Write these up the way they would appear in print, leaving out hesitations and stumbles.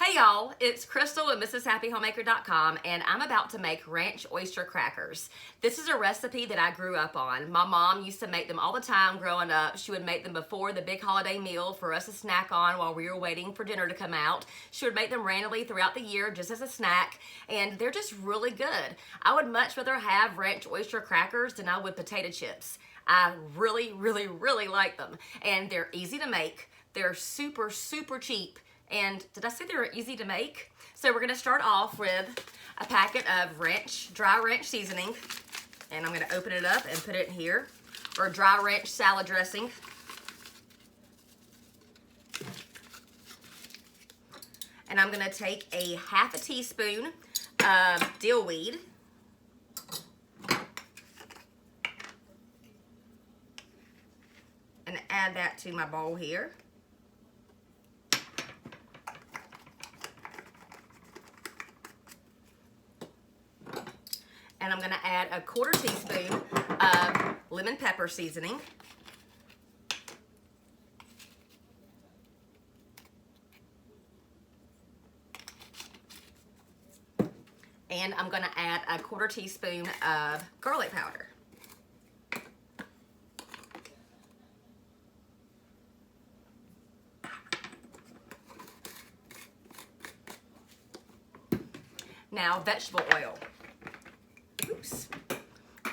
Hey y'all, it's Crystal at MrsHappyHomemaker.com and I'm about to make ranch oyster crackers. This is a recipe that I grew up on. My mom used to make them all the time growing up. She would make them before the big holiday meal for us to snack on while we were waiting for dinner to come out. She would make them randomly throughout the year just as a snack, and they're just really good. I would much rather have ranch oyster crackers than I would potato chips. I really like them, and they're easy to make. They're super cheap. And did I say they were easy to make? So we're gonna start off with a packet of dry ranch seasoning. And I'm gonna open it up and put it in here. Or dry ranch salad dressing. And I'm gonna take a half a teaspoon of dill weed. And add that to my bowl here. And I'm gonna add a quarter teaspoon of lemon pepper seasoning. And I'm gonna add a quarter teaspoon of garlic powder. Now, vegetable oil. Oops.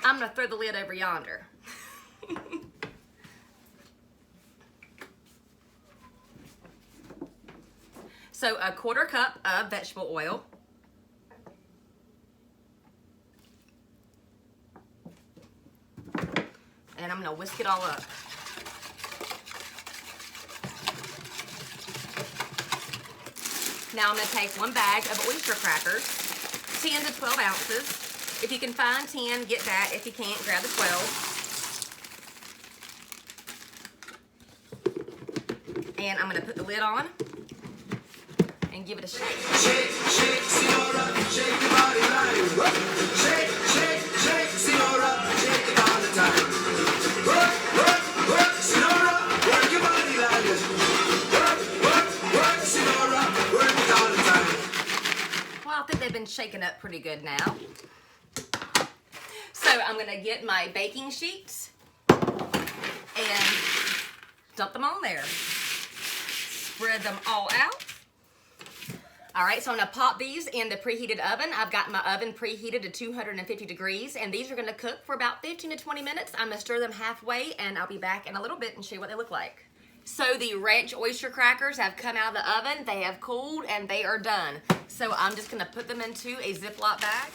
I'm gonna throw the lid over yonder. So a quarter cup of vegetable oil. And I'm gonna whisk it all up. Now I'm gonna take one bag of oyster crackers, 10 to 12 ounces. If you can find 10, get that. If you can't, grab the 12. And I'm going to put the lid on and give it a shake. Shake, shake, Senora, shake your body right. Shake, shake, shake, Senora, shake it all the time. Work, Senora, work your body like this. Work, Senora, work it all the time. Well, I think they've been shaken up pretty good now. So I'm gonna get my baking sheets and dump them on there. Spread them all out. All right, so I'm gonna pop these in the preheated oven. I've got my oven preheated to 250 degrees, and these are gonna cook for about 15 to 20 minutes. I'm gonna stir them halfway, and I'll be back in a little bit and show you what they look like. So the ranch oyster crackers have come out of the oven. They have cooled, and they are done. So I'm just gonna put them into a Ziploc bag.